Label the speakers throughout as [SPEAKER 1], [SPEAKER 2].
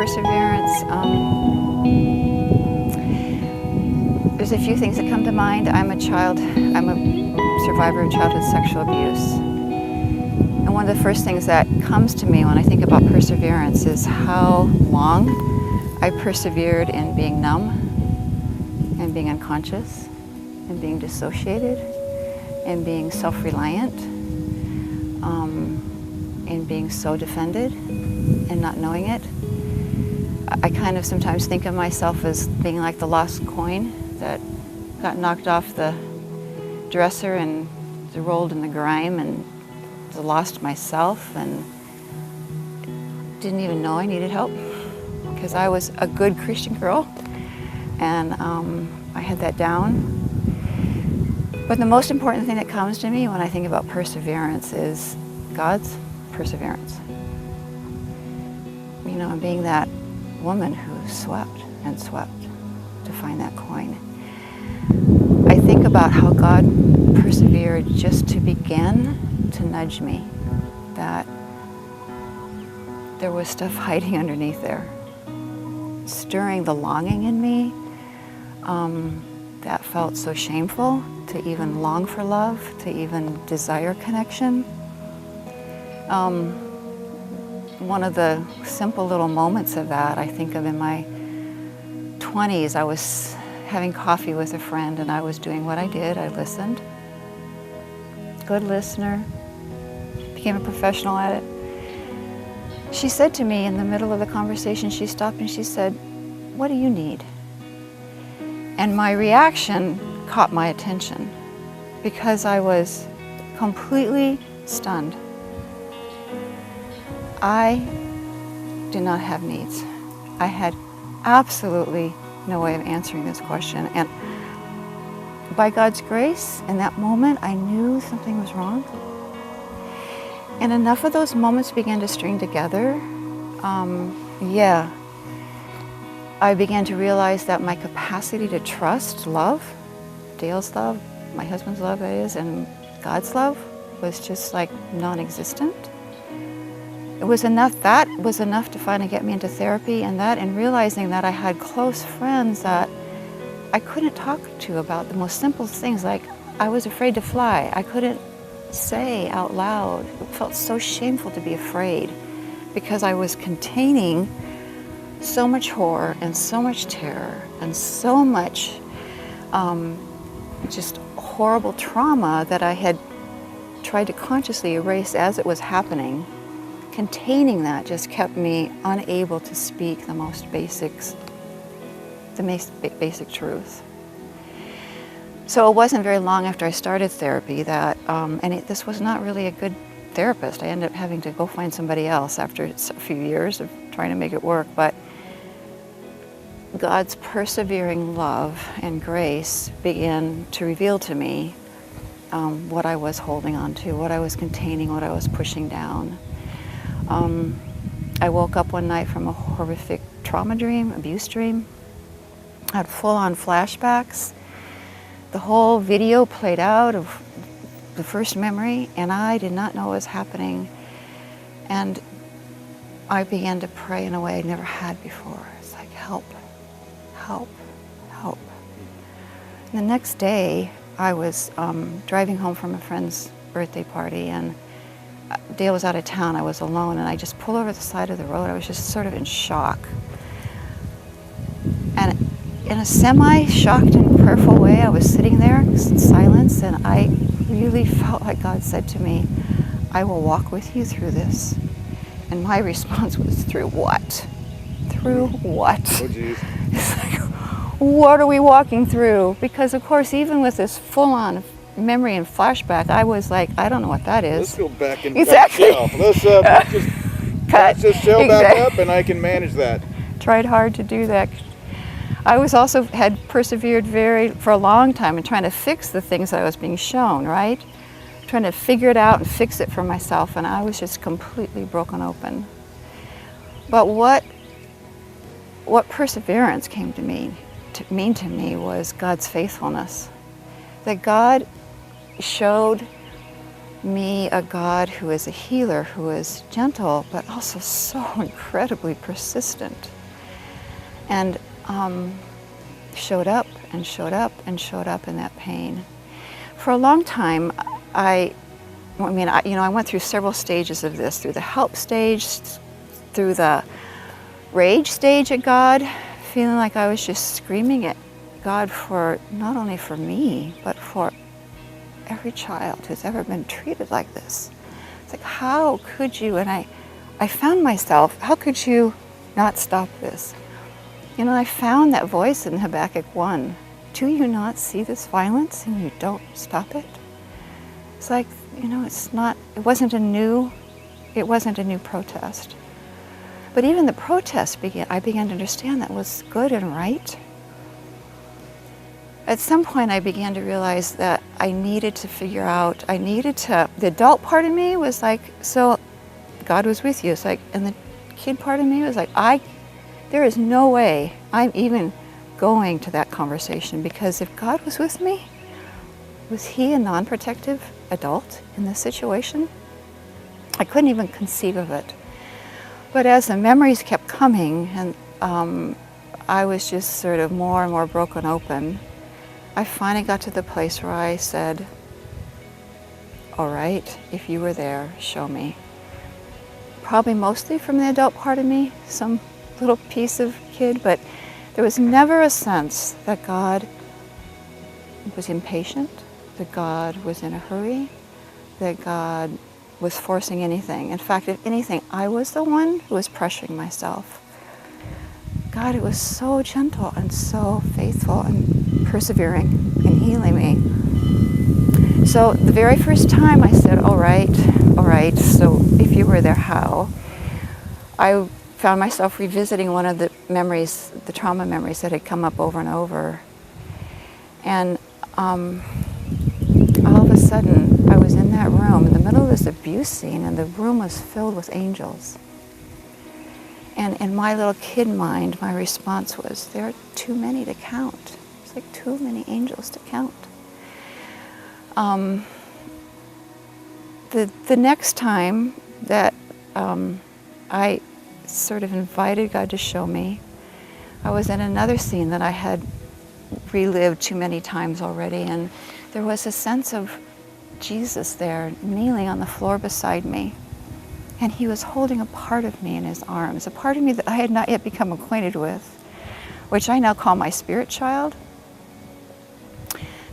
[SPEAKER 1] perseverance, there's a few things that come to mind. I'm a survivor of childhood sexual abuse. And one of the first things that comes to me when I think about perseverance is how long I persevered in being numb and being unconscious and being dissociated and being self-reliant and being so defended and not knowing it. I kind of sometimes think of myself as being like the lost coin that got knocked off the dresser and rolled in the grime and lost myself and didn't even know I needed help because I was a good Christian girl and I had that down. But the most important thing that comes to me when I think about perseverance is God's perseverance. You know, being that woman who swept and swept to find that coin. I think about how God persevered just to begin to nudge me that there was stuff hiding underneath there, stirring the longing in me that felt so shameful to even long for love, to even desire connection. One of the simple little moments of that I think of in my 20s. I was having coffee with a friend and I was doing what I did. I listened. Good listener. Became a professional at it. She said to me in the middle of the conversation, she stopped and she said, "What do you need?" And my reaction caught my attention because I was completely stunned. I did not have needs. I had absolutely no way of answering this question. And by God's grace, in that moment, I knew something was wrong. And enough of those moments began to string together. I began to realize that my capacity to trust love, Dale's love, my husband's love, that is, and God's love was just like non-existent. That was enough to finally get me into therapy, and realizing that I had close friends that I couldn't talk to about the most simple things, like I was afraid to fly. I couldn't say out loud. It felt so shameful to be afraid because I was containing so much horror and so much terror and so much just horrible trauma that I had tried to consciously erase as it was happening. Containing that just kept me unable to speak the most basic truth. So it wasn't very long after I started therapy that, this was not really a good therapist. I ended up having to go find somebody else after a few years of trying to make it work. But God's persevering love and grace began to reveal to me what I was holding on to, what I was containing, what I was pushing down. I woke up one night from a horrific trauma dream, abuse dream. I had full-on flashbacks. The whole video played out of the first memory, and I did not know what was happening. And I began to pray in a way I never had before. It's like, help, help, help. And the next day, I was driving home from a friend's birthday party, and Dale was out of town. I was alone, and I just pulled over the side of the road. I was just sort of in shock. And in a semi-shocked and prayerful way, I was sitting there in silence, and I really felt like God said to me, "I will walk with you through this." And my response was, "Through what? Through what?"
[SPEAKER 2] Oh, geez.
[SPEAKER 1] It's like, what are we walking through? Because, of course, even with this full-on memory and flashback, I was like, I don't know what that is.
[SPEAKER 2] Let's go back and
[SPEAKER 1] exactly.
[SPEAKER 2] Let's just sail back up, and I can manage that.
[SPEAKER 1] Tried hard to do that. I had persevered for a long time in trying to fix the things that I was being shown, right? Trying to figure it out and fix it for myself, and I was just completely broken open. But what perseverance came to mean to me was God's faithfulness. That God showed me a God who is a healer, who is gentle, but also so incredibly persistent. And showed up and showed up and showed up in that pain. For a long time, I went through several stages of this, through the help stage, through the rage stage at God, feeling like I was just screaming at God for, not only for me, but for every child who's ever been treated like this. It's like, how could you? And I found myself, how could you not stop this? You know, I found that voice in Habakkuk 1. Do you not see this violence and you don't stop it? It's like, you know, it wasn't a new protest. But even the protest I began to understand that was good and right. At some point I began to realize that I needed to figure out, the adult part of me was like, so God was with you. It's like, and the kid part of me was like, there is no way I'm even going to that conversation, because if God was with me, was he a non-protective adult in this situation? I couldn't even conceive of it. But as the memories kept coming and I was just sort of more and more broken open, I finally got to the place where I said, all right, if you were there, show me. Probably mostly from the adult part of me, some little piece of kid, but there was never a sense that God was impatient, that God was in a hurry, that God was forcing anything. In fact, if anything, I was the one who was pressuring myself. God, it was so gentle and so faithful and persevering and healing me. So the very first time I said, all right, so if you were there, how? I found myself revisiting one of the memories, the trauma memories that had come up over and over. And all of a sudden, I was in that room in the middle of this abuse scene, and the room was filled with angels. And in my little kid mind, my response was, there are too many to count. It's like too many angels to count. The next time that I sort of invited God to show me, I was in another scene that I had relived too many times already, and there was a sense of Jesus there kneeling on the floor beside me, and he was holding a part of me in his arms, a part of me that I had not yet become acquainted with, which I now call my spirit child.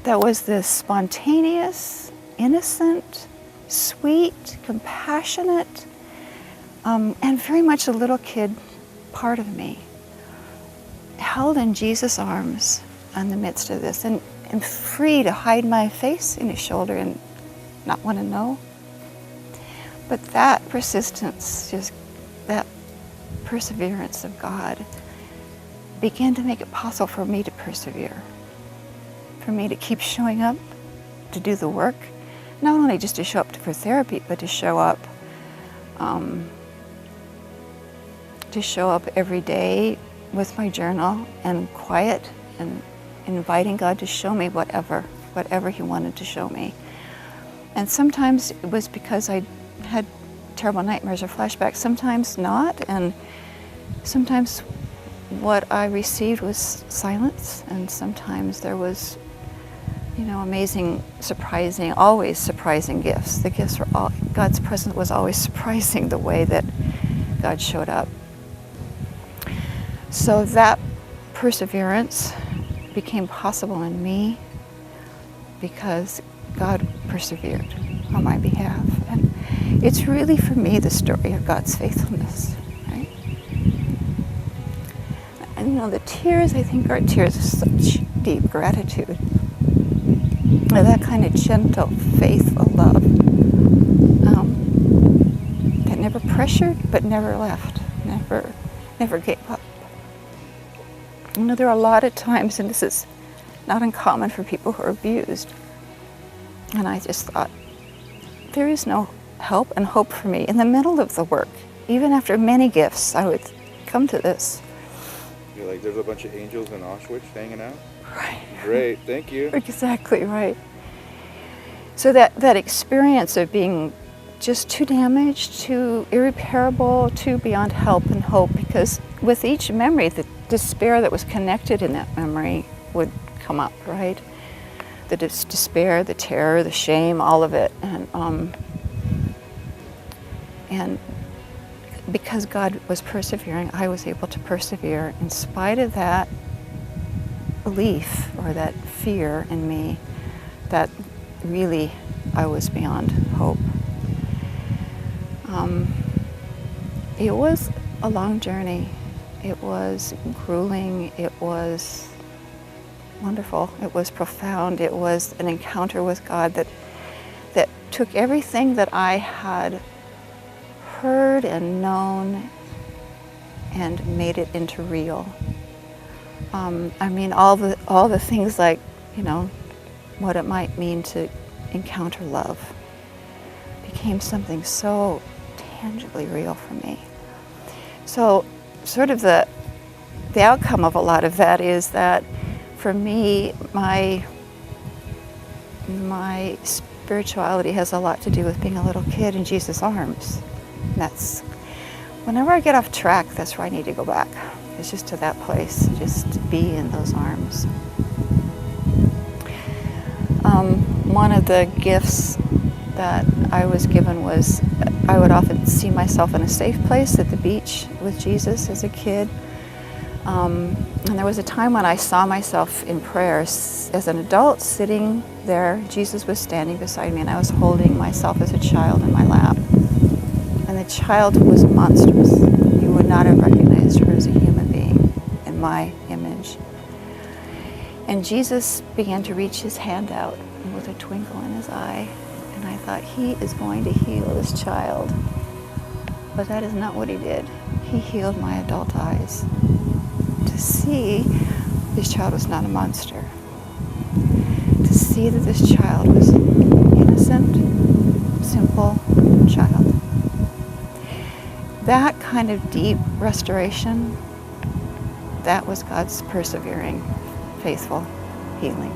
[SPEAKER 1] That was this spontaneous, innocent, sweet, compassionate, and very much a little kid part of me, held in Jesus' arms in the midst of this, and free to hide my face in his shoulder and not want to know. But that persistence, just that perseverance of God, began to make it possible for me to persevere, for me to keep showing up, to do the work, not only just to show up for therapy, but to show up every day with my journal and quiet and inviting God to show me whatever he wanted to show me. And sometimes it was because I had terrible nightmares or flashbacks, sometimes not, and sometimes what I received was silence, and sometimes there was, amazing, surprising, always surprising gifts. The gifts were all, God's presence was always surprising the way that God showed up. So that perseverance became possible in me because God persevered on my behalf. And it's really, for me, the story of God's faithfulness, right? And the tears, I think, are tears of such deep gratitude. That kind of gentle, faithful love that never pressured, but never left, never gave up. There are a lot of times, and this is not uncommon for people who are abused, and I just thought, there is no help and hope for me in the middle of the work. Even after many gifts, I would come to this.
[SPEAKER 2] You're like, there's a bunch of angels in Auschwitz hanging out?
[SPEAKER 1] Right.
[SPEAKER 2] Great, thank you.
[SPEAKER 1] Exactly right. So that experience of being just too damaged, too irreparable, too beyond help and hope, because with each memory, the despair that was connected in that memory would come up, right? The despair, the terror, the shame, all of it. And because God was persevering, I was able to persevere in spite of that belief or that fear in me that really I was beyond hope. It was a long journey. It was grueling. It was wonderful. It was profound. It was an encounter with God that took everything that I had heard and known and made it into real. I mean, all the things like, you know, what it might mean to encounter love became something so tangibly real for me. So sort of the outcome of a lot of that is that for me, my spirituality has a lot to do with being a little kid in Jesus' arms. That's, whenever I get off track, that's where I need to go back. It's just to that place, just to be in those arms. One of the gifts that I was given was I would often see myself in a safe place at the beach with Jesus as a kid. And there was a time when I saw myself in prayer as an adult sitting there. Jesus was standing beside me and I was holding myself as a child in my lap. And the child was monstrous. You would not have recognized her as a human being in my image. And Jesus began to reach his hand out with a twinkle in his eye. And I thought, he is going to heal this child. But that is not what he did. He healed my adult eyes to see this child was not a monster. To see that this child was an innocent, simple child. That kind of deep restoration, that was God's persevering, faithful healing.